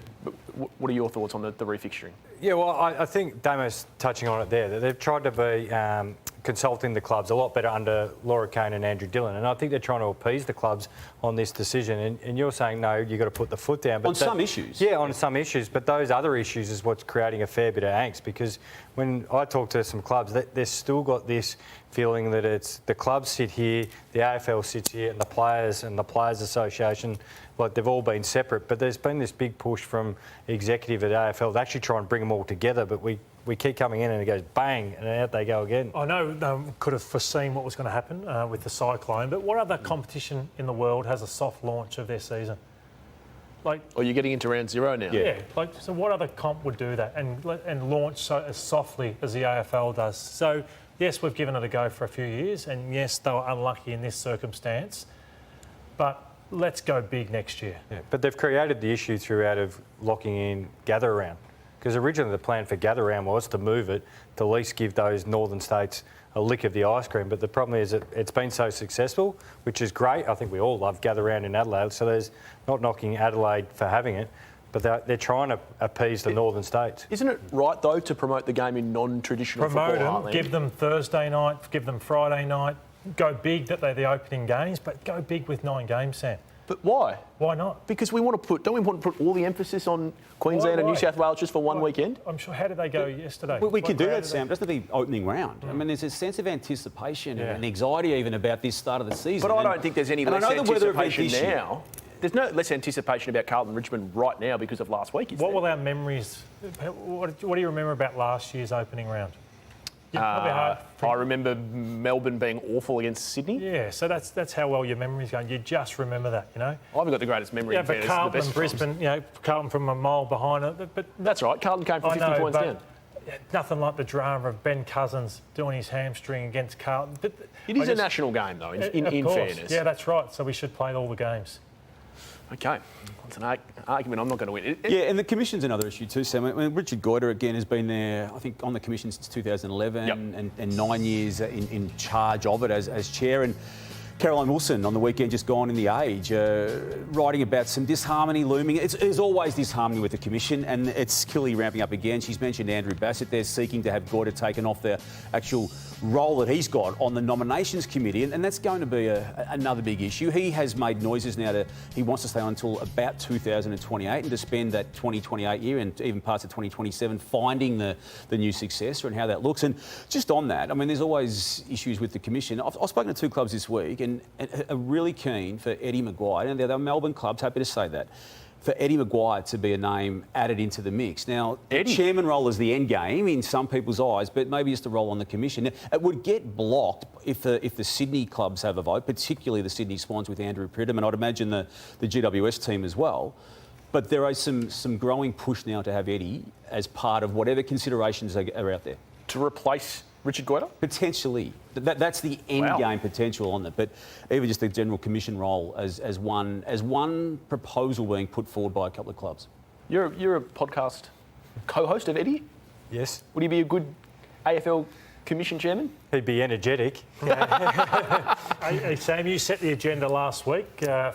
Speaker 1: What are your thoughts on the refixturing?
Speaker 4: Yeah, well, I think Damo's touching on it there. That they've tried to be consulting the clubs a lot better under Laura Kane and Andrew Dillon, and I think they're trying to appease the clubs on this decision. And you're saying, no, you've got to put the foot down. But
Speaker 2: on some issues.
Speaker 4: Yeah, on some issues. But those other issues is what's creating a fair bit of angst, because when I talk to some clubs, they've still got this feeling that it's the clubs sit here, the AFL sits here, and the Players Association, like they've all been separate. But there's been this big push from executive at AFL to actually try and bring them all together, but we keep coming in and it goes bang, and out they go again.
Speaker 3: I know they could have foreseen what was going to happen with the cyclone, but what other competition in the world has a soft launch of their season?
Speaker 1: You're getting into round 0 now.
Speaker 3: Yeah. So what other comp would do that and launch as softly as the AFL does? So yes, we've given it a go for a few years, and yes, they were unlucky in this circumstance, but let's go big next year.
Speaker 4: Yeah, but they've created the issue throughout of locking in gather around. Because originally the plan for gather round was to move it, to at least give those northern states a lick of the ice cream. But the problem is that it's been so successful, which is great. I think we all love gather round in Adelaide, so there's not knocking Adelaide for having it, but they're trying to appease the northern states.
Speaker 1: Isn't it right, though, to promote the game in non-traditional football?
Speaker 3: Promote them, give them Thursday night, give them Friday night, go big that they're the opening games, but go big with 9 games, Sam.
Speaker 1: But why?
Speaker 3: Why not?
Speaker 1: Because don't we want to put all the emphasis on Queensland and New South Wales just for one weekend?
Speaker 3: I'm sure. How did they go yesterday?
Speaker 2: We could do that, Sam. It doesn't have to be opening round. I mean, there's a sense of anticipation and anxiety even about this start of the season.
Speaker 1: But I don't think there's any less anticipation now. There's no less anticipation about Carlton Richmond right now because of last week.
Speaker 3: What will our memories... What do you remember about last year's opening round?
Speaker 1: I remember Melbourne being awful against Sydney.
Speaker 3: Yeah, so that's how well your memory's going. You just remember that, you know.
Speaker 1: I haven't got the greatest memory.
Speaker 3: Yeah, but Carlton and Brisbane, Carlton from a mile behind it. But
Speaker 1: that's right. Carlton came from 50 points down.
Speaker 3: Nothing like the drama of Ben Cousins doing his hamstring against Carlton. But
Speaker 1: it is a national game, though. In fairness.
Speaker 3: Yeah, that's right. So we should play all the games.
Speaker 1: Okay. It's an argument I'm not going to win.
Speaker 2: Yeah, and the Commission's another issue too, Sam. I mean, Richard Goyder, again, has been there, I think, on the Commission since 2011 and 9 years in charge of it as chair. And Caroline Wilson on the weekend just gone in The Age, writing about some disharmony looming. There's always disharmony with the Commission, and it's clearly ramping up again. She's mentioned Andrew Bassett. They're seeking to have Goyder taken off the actual role that he's got on the nominations committee, and that's going to be another big issue. He has made noises now that he wants to stay on until about 2028 and to spend that 2028 year and even parts of 2027 finding the new successor and how that looks. And just on that, I mean, there's always issues with the Commission. I've spoken to 2 clubs this week and are really keen for Eddie Maguire, and they're Melbourne clubs, happy to say that, for Eddie Maguire to be a name added into the mix. Now,
Speaker 1: Eddie.
Speaker 2: chairman role is the end game in some people's eyes, but maybe just a role on the commission. Now, it would get blocked if the Sydney clubs have a vote, particularly the Sydney Swans with Andrew Pridham, and I'd imagine the GWS team as well. But there is some growing push now to have Eddie as part of whatever considerations are out there.
Speaker 1: To replace Richard Goyder?
Speaker 2: Potentially. That's the end game potential on it. But even just the general commission role as one proposal being put forward by a couple of clubs.
Speaker 1: You're a podcast co-host of Eddie?
Speaker 4: Yes.
Speaker 1: Would he be a good AFL commission chairman?
Speaker 4: He'd be energetic.
Speaker 3: Hey, Sam, you set the agenda last week,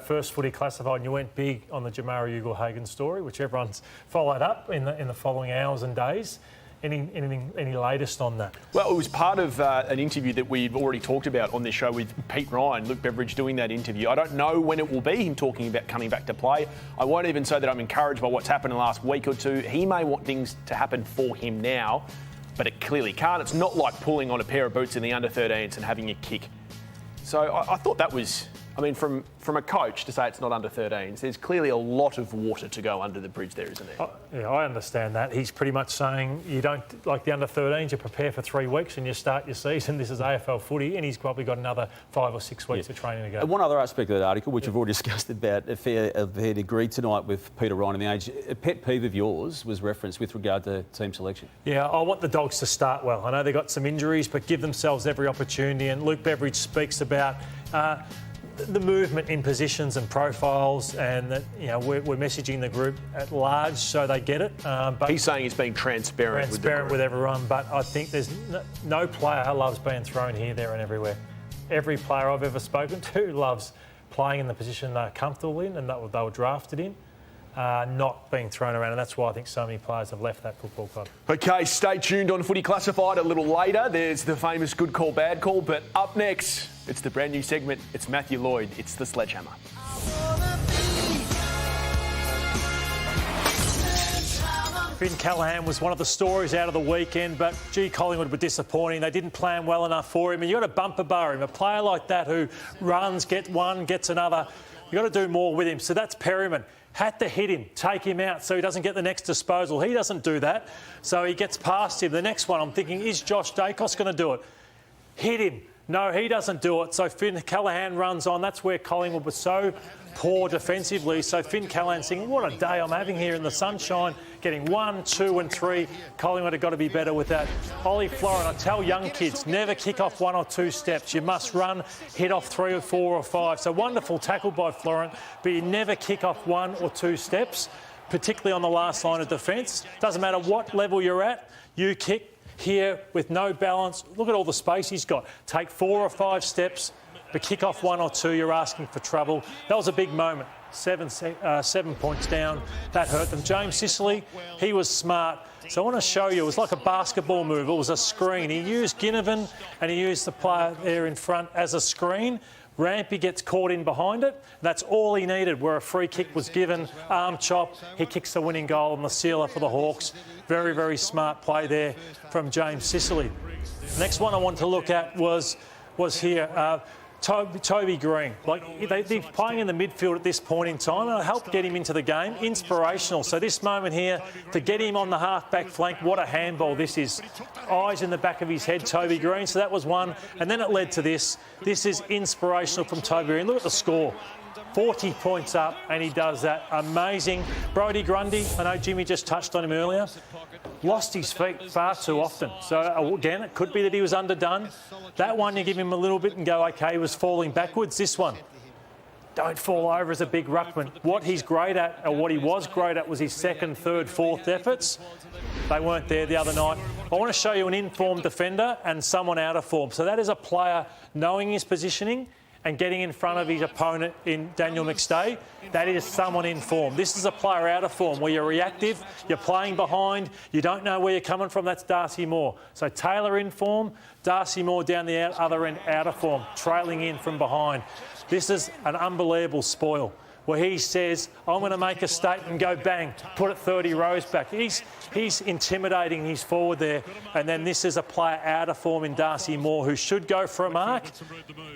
Speaker 3: first Footy Classified, and you went big on the Jamara Ugle-Hagan story, which everyone's followed up in the following hours and days. Any latest on that?
Speaker 1: Well, it was part of an interview that we've already talked about on this show with Pete Ryan, Luke Beveridge doing that interview. I don't know when it will be, him talking about coming back to play. I won't even say that I'm encouraged by what's happened in the last week or two. He may want things to happen for him now, but it clearly can't. It's not like pulling on a pair of boots in the under-13s and having a kick. So I thought that was... I mean, from a coach to say it's not under-13s, there's clearly a lot of water to go under the bridge there, isn't there?
Speaker 3: Yeah, I understand that. He's pretty much saying you don't, like the under-13s, you prepare for 3 weeks and you start your season. This is AFL footy, and he's probably got another 5 or 6 weeks of training to go.
Speaker 2: And one other aspect of that article, which we've already discussed about a fair degree tonight with Peter Ryan and the Age, a pet peeve of yours was referenced with regard to team selection.
Speaker 3: Yeah, I want the Dogs to start well. I know they've got some injuries, but give themselves every opportunity. And Luke Beveridge speaks about... the movement in positions and profiles, and that we're messaging the group at large so they get it. But
Speaker 1: he's saying he's being transparent
Speaker 3: with everyone. But I think there's no player loves being thrown here, there, and everywhere. Every player I've ever spoken to loves playing in the position they're comfortable in and that they were drafted in. Not being thrown around, and that's why I think so many players have left that football club.
Speaker 1: OK, stay tuned on Footy Classified a little later. There's the famous good call, bad call, but up next, it's the brand new segment. It's Matthew Lloyd. It's the Sledgehammer.
Speaker 3: Finn Callahan was one of the stories out of the weekend, but gee, Collingwood were disappointing. They didn't plan well enough for him, and you've got to bumper bar him. A player like that who runs, gets one, gets another, you've got to do more with him. So that's Perryman. Had to hit him, take him out so he doesn't get the next disposal. He doesn't do that, so he gets past him. The next one, I'm thinking, is Josh Dacos going to do it? Hit him. No, he doesn't do it. So Finn Callahan runs on. That's where Collingwood was so poor defensively. So Finn Callahan thinking, what a day I'm having here in the sunshine, getting 1, 2 and 3. Collingwood have got to be better with that. Ollie Florin, I tell young kids, never kick off 1 or 2 steps. You must run, hit off 3 or 4 or 5. So wonderful tackle by Florin, but you never kick off 1 or 2 steps, particularly on the last line of defence. Doesn't matter what level you're at, you kick here with no balance. Look at all the space he's got. Take 4 or 5 steps, but kick off 1 or 2, you're asking for trouble. That was a big moment. 7 points down. That hurt them. James Sicily, he was smart. So I want to show you, it was like a basketball move. It was a screen. He used Ginnivan and he used the player there in front as a screen. Rampy gets caught in behind it. That's all he needed, where a free kick was given. Arm chop. He kicks the winning goal and the sealer for the Hawks. Very, very smart play there from James Sicily. Next one I want to look at was here. Toby Green. They're playing in the midfield at this point in time, and it helped get him into the game. Inspirational. So this moment here, to get him on the half-back flank, what a handball this is. Eyes in the back of his head, Toby Green. So that was one. And then it led to this. This is inspirational from Toby Green. Look at the score. 40 points up, and he does that. Amazing. Brodie Grundy, I know Jimmy just touched on him earlier, lost his feet far too often. So, again, it could be that he was underdone. That one, you give him a little bit and go, OK, he was falling backwards. This one, don't fall over as a big ruckman. What he's great at, or what he was great at, was his second, third, fourth efforts. They weren't there the other night. I want to show you an informed defender and someone out of form. So that is a player knowing his positioning and getting in front of his opponent in Daniel McStay. That is someone in form. This is a player out of form where you're reactive, you're playing behind, you don't know where you're coming from. That's Darcy Moore. So Taylor in form, Darcy Moore down the other end out of form, trailing in from behind. This is an unbelievable spoil. where he says, I'm going to make a statement and go bang, put it 30 rows back. He's intimidating his forward there. And then this is a player out of form in Darcy Moore who should go for a mark,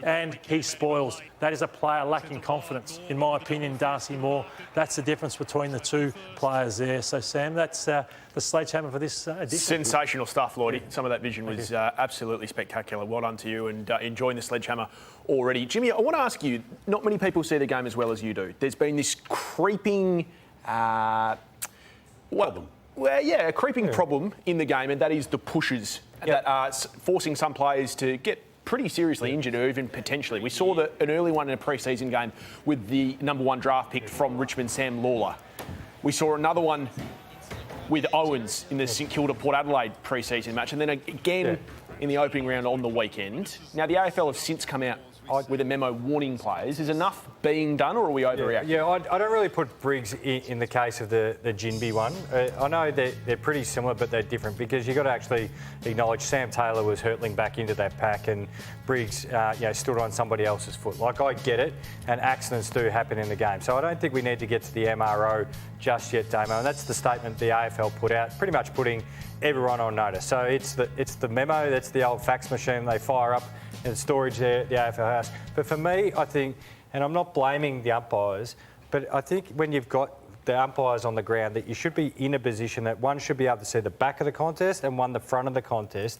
Speaker 3: and he spoils. That is a player lacking confidence, in my opinion, Darcy Moore. That's the difference between the two players there. So, Sam, that's the sledgehammer for this edition.
Speaker 1: Sensational stuff, Lloydie. Some of that vision was absolutely spectacular. Well done to you, and enjoying the sledgehammer already. Jimmy, I want to ask you, not many people see the game as well as you do. There's been this creeping... problem in the game, and that is the pushes that are forcing some players to get pretty seriously injured, or even potentially. We saw an early one in a pre-season game with the number 1 draft pick from Richmond, Sam Lawler. We saw another one with Owens in the St Kilda Port Adelaide pre-season match, and then again in the opening round on the weekend. Now, the AFL have since come out with a memo warning players. Is enough being done, or are we overreacting?
Speaker 4: Yeah, I don't really put Briggs in the case of the Ginbey one. I know they're pretty similar, but they're different, because you've got to actually acknowledge Sam Taylor was hurtling back into that pack, and Briggs stood on somebody else's foot. Like, I get it, and accidents do happen in the game. So I don't think we need to get to the MRO just yet, Damo. And that's the statement the AFL put out, pretty much putting everyone on notice. So it's the memo, that's the old fax machine they fire up and storage there at the AFL House. But for me, I think, and I'm not blaming the umpires, but I think when you've got the umpires on the ground, that you should be in a position that one should be able to see the back of the contest and one the front of the contest,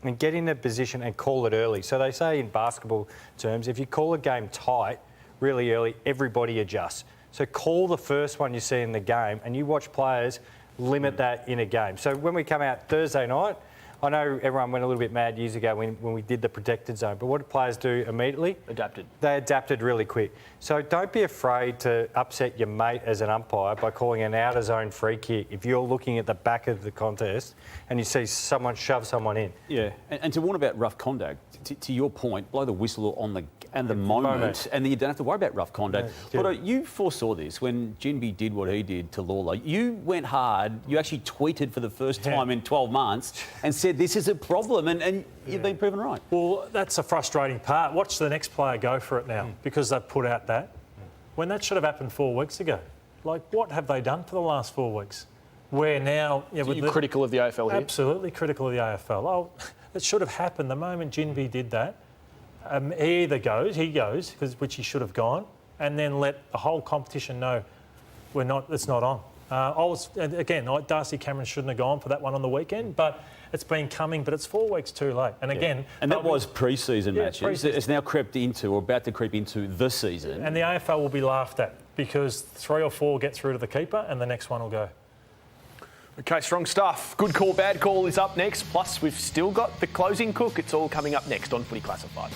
Speaker 4: and get in a position and call it early. So they say in basketball terms, if you call a game tight really early, everybody adjusts. So call the first one you see in the game, and you watch players limit that in a game. So when we come out Thursday night, I know everyone went a little bit mad years ago when we did the protected zone, but what did players do immediately?
Speaker 1: Adapted.
Speaker 4: They adapted really quick. So don't be afraid to upset your mate as an umpire by calling an out-of-zone free kick if you're looking at the back of the contest and you see someone shove someone in.
Speaker 2: Yeah, and to warn about rough conduct, to your point, blow the whistle on the moment, and then you don't have to worry about rough conduct.
Speaker 4: Yeah.
Speaker 2: But you foresaw this when Ginbey did what he did to Lawler. You went hard. You actually tweeted for the first time in 12 months and said this is a problem, and you've been proven right.
Speaker 3: Well, that's a frustrating part. Watch the next player go for it now because they've put out that. When that should have happened 4 weeks ago. Like, what have they done for the last 4 weeks? Where now...
Speaker 1: So you're critical of the AFL here?
Speaker 3: Absolutely critical of the AFL. Oh, it should have happened the moment Ginbey did that. He either goes, which he should have gone, and then let the whole competition know it's not on. Darcy Cameron shouldn't have gone for that one on the weekend, but it's been coming, but it's 4 weeks too late. And again...
Speaker 2: And that was pre-season matches.
Speaker 3: Pre-season.
Speaker 2: It's now crept into, or about to creep into, the season.
Speaker 3: And the AFL will be laughed at because 3 or 4 get through to the keeper and the next one will go.
Speaker 1: Okay, strong stuff. Good call, bad call is up next. Plus, we've still got the closing cook. It's all coming up next on Footy Classified.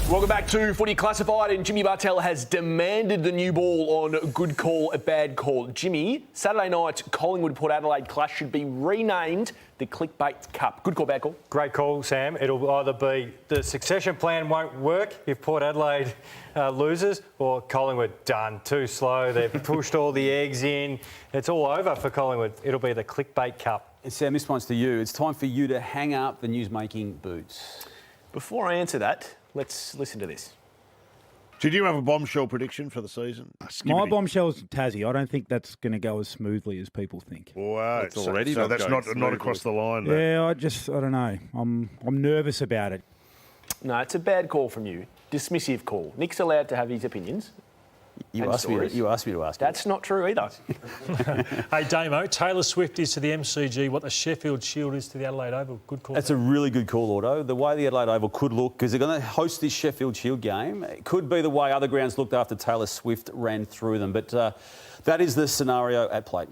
Speaker 1: Welcome back to Footy Classified, and Jimmy Bartell has demanded the new ball on good call, a bad call. Jimmy, Saturday night Collingwood Port Adelaide clash should be renamed the Clickbait Cup. Good call, bad call?
Speaker 4: Great call, Sam. It'll either be the succession plan won't work if Port Adelaide loses, or Collingwood done, too slow. They've pushed all the eggs in. It's all over for Collingwood. It'll be the Clickbait Cup.
Speaker 2: Sam, this one's to you. It's time for you to hang up the newsmaking boots.
Speaker 1: Before I answer that, let's listen to this.
Speaker 11: Did you have a bombshell prediction for the season?
Speaker 12: My bombshell's Tassie. I don't think that's going to go as smoothly as people think.
Speaker 11: Wow, so that's not across the line.
Speaker 12: Yeah, I don't know. I'm nervous about it.
Speaker 1: No, it's a bad call from you. Dismissive call. Nick's allowed to have his opinions.
Speaker 2: You asked me to ask.
Speaker 1: That's not true either.
Speaker 3: Hey, Damo, Taylor Swift is to the MCG what the Sheffield Shield is to the Adelaide Oval. Good call.
Speaker 2: That's a really good call, Auto. The way the Adelaide Oval could look, because they're going to host this Sheffield Shield game, it could be the way other grounds looked after Taylor Swift ran through them. But that is the scenario at play.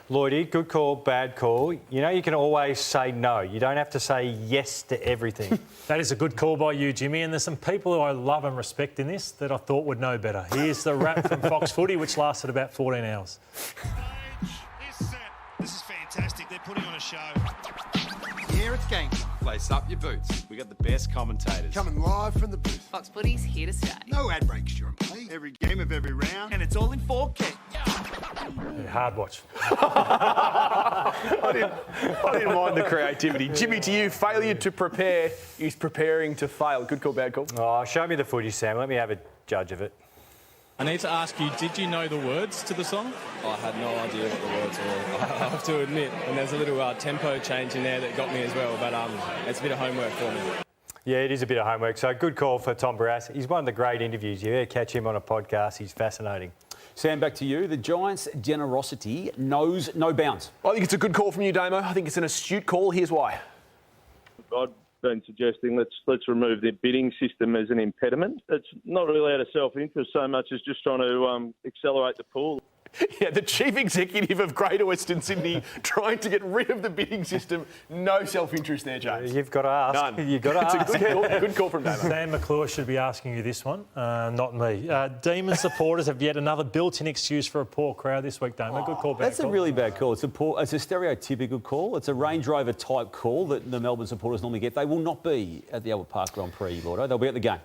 Speaker 4: Lloydie, good call, bad call. You know, you can always say no. You don't have to say yes to everything.
Speaker 3: That is a good call by you, Jimmy. And there's some people who I love and respect in this that I thought would know better. Here's the rap from Fox Footy, which lasted about 14 hours.
Speaker 13: This is fantastic. They're putting on a show.
Speaker 14: Yeah, it's game time. Lace up your boots. We got the best commentators
Speaker 13: Coming live from the booth.
Speaker 15: Fox Footy's here to stay.
Speaker 13: No ad breaks during play. Every game of every round. And it's all in 4K.
Speaker 3: hard watch.
Speaker 1: I didn't mind the creativity. Jimmy, to you, failure to prepare is preparing to fail. Good call, bad call?
Speaker 4: Oh, show me the footage, Sam. Let me have a judge of it.
Speaker 15: I need to ask you, did you know the words to the song? I had no idea what the words were, I have to admit. And there's a little tempo change in there that got me as well, but it's a bit of homework for me.
Speaker 4: Yeah, it is a bit of homework. So good call for Tom Barrass. He's one of the great interviews. You catch him on a podcast. He's fascinating.
Speaker 2: Sam, back to you. The Giants' generosity knows no bounds.
Speaker 1: I think it's a good call from you, Damo. I think it's an astute call. Here's why.
Speaker 16: I've been suggesting let's remove the bidding system as an impediment. It's not really out of self-interest so much as just trying to accelerate the pool.
Speaker 1: Yeah, the chief executive of Greater Western Sydney trying to get rid of the bidding system. No self-interest there, James.
Speaker 4: You've got to ask.
Speaker 1: None.
Speaker 4: You've got to ask.
Speaker 1: It's a good call from Damo.
Speaker 3: Sam McClure should be asking you this one, not me. Demon supporters have yet another built-in excuse for a poor crowd this week, Damo. Good call, bad
Speaker 2: That's
Speaker 3: call.
Speaker 2: a really bad call. It's a stereotypical call. It's a Range Rover type call that the Melbourne supporters normally get. They will not be at the Albert Park Grand Prix, Lordo. They'll be at the game.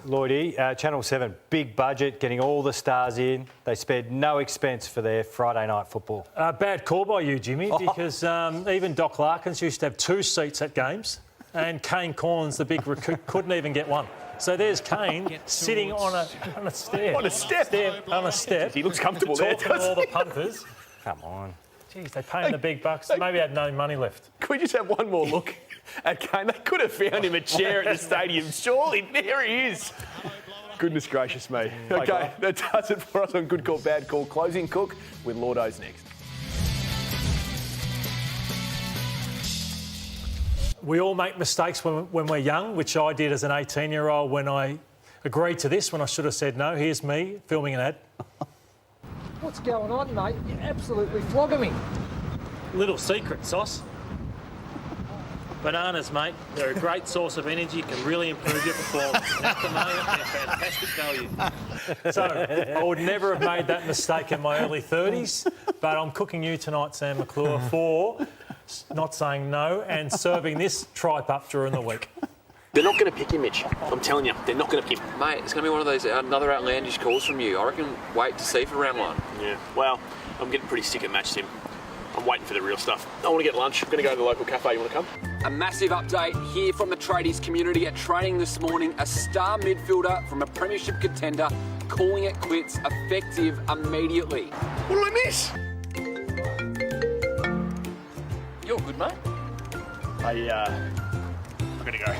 Speaker 4: Lloydie, Channel 7, big budget, getting all the stars in. They spared no expense for their Friday night football.
Speaker 3: Bad call by you, Jimmy, because even Doc Larkins used to have 2 seats at games, and Kane Corns, the big recruit, couldn't even get one. So there's Kane sitting on a stair.
Speaker 1: On a step?
Speaker 3: On a step.
Speaker 1: He looks comfortable there.
Speaker 3: Talking to all the punters.
Speaker 4: Come on.
Speaker 3: Jeez, they pay him the big bucks. Maybe they had no money left.
Speaker 1: Can we just have one more look at Kane? They could have found him a chair at the stadium. Surely, there he is. Goodness gracious me. Okay, that does it for us on Good Call, Bad Call. Closing Cook with Lordo's next.
Speaker 3: We all make mistakes when we're young, which I did as an 18-year-old when I agreed to this, when I should have said no. Here's me filming an ad.
Speaker 17: What's going on, mate? You're absolutely flogging me.
Speaker 3: Little secret, Sauce. Bananas, mate. They're a great source of energy, can really improve your performance. And at the moment, they're fantastic value. So, I would never have made that mistake in my early 30s, but I'm cooking you tonight, Sam McClure, for not saying no and serving this tripe up during the week.
Speaker 18: They're not going to pick him, Mitch. I'm telling you, they're not going to pick him. Mate, it's going to be one of those another outlandish calls from you. I reckon wait to see for round 1.
Speaker 19: Yeah, well, I'm getting pretty sick of match sim. I'm waiting for the real stuff. I want to get lunch. I'm going to go to the local cafe. You want to come?
Speaker 20: A massive update here from the tradies community at training this morning. A star midfielder from a premiership contender calling it quits, effective immediately.
Speaker 1: What did I miss?
Speaker 20: You're good, mate.
Speaker 19: I'm going to go.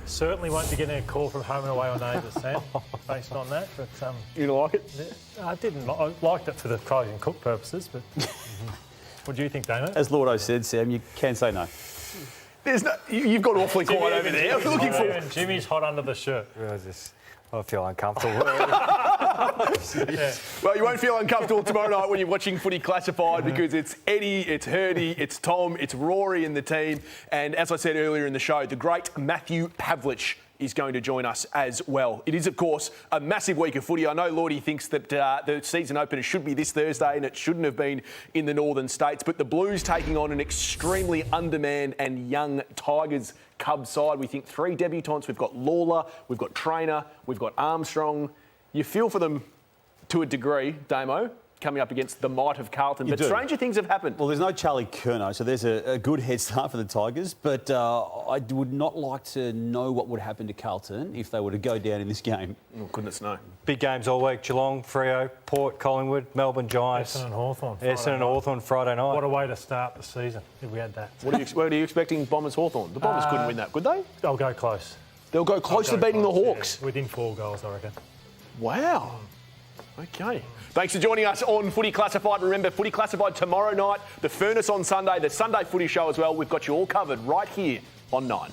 Speaker 3: Certainly won't be getting a call from home and away or neighbours, Sam, based on that. But
Speaker 1: you didn't like it?
Speaker 3: I didn't. I liked it for the closing cook purposes, but what do you think, Damo?
Speaker 2: As Lordo said, Sam, you can say no.
Speaker 1: There's no. You've got awfully quiet over there. I'm looking for.
Speaker 3: Jimmy's hot under the shirt.
Speaker 4: I feel uncomfortable.
Speaker 1: Yeah. Well, you won't feel uncomfortable tomorrow night when you're watching Footy Classified because it's Eddie, it's Hurdy, it's Tom, it's Rory and the team. And as I said earlier in the show, the great Matthew Pavlich is going to join us as well. It is, of course, a massive week of footy. I know Lordy thinks that the season opener should be this Thursday and it shouldn't have been in the northern states, but the Blues taking on an extremely undermanned and young Tigers Cubs side. We think 3 debutants. We've got Lawler, we've got Trainer, we've got Armstrong. You feel for them to a degree, Damo, coming up against the might of Carlton. But stranger things have happened.
Speaker 2: Well, there's no Charlie Curnow, so there's a good head start for the Tigers. But I would not like to know what would happen to Carlton if they were to go down in this game.
Speaker 1: Oh, goodness no.
Speaker 4: Big games all week. Geelong, Freo, Port, Collingwood, Melbourne Giants.
Speaker 3: Essendon and Hawthorn.
Speaker 4: Essendon and Hawthorn Friday night.
Speaker 3: What a way to start the season if we had that.
Speaker 1: What are you expecting Bombers Hawthorn? The Bombers couldn't win that, could they?
Speaker 3: They'll go close.
Speaker 1: They'll go close to beating the Hawks?
Speaker 3: Yeah, within 4 goals, I reckon.
Speaker 1: Wow. Okay. Thanks for joining us on Footy Classified. Remember, Footy Classified tomorrow night, the Furnace on Sunday, the Sunday Footy Show as well. We've got you all covered right here on 9.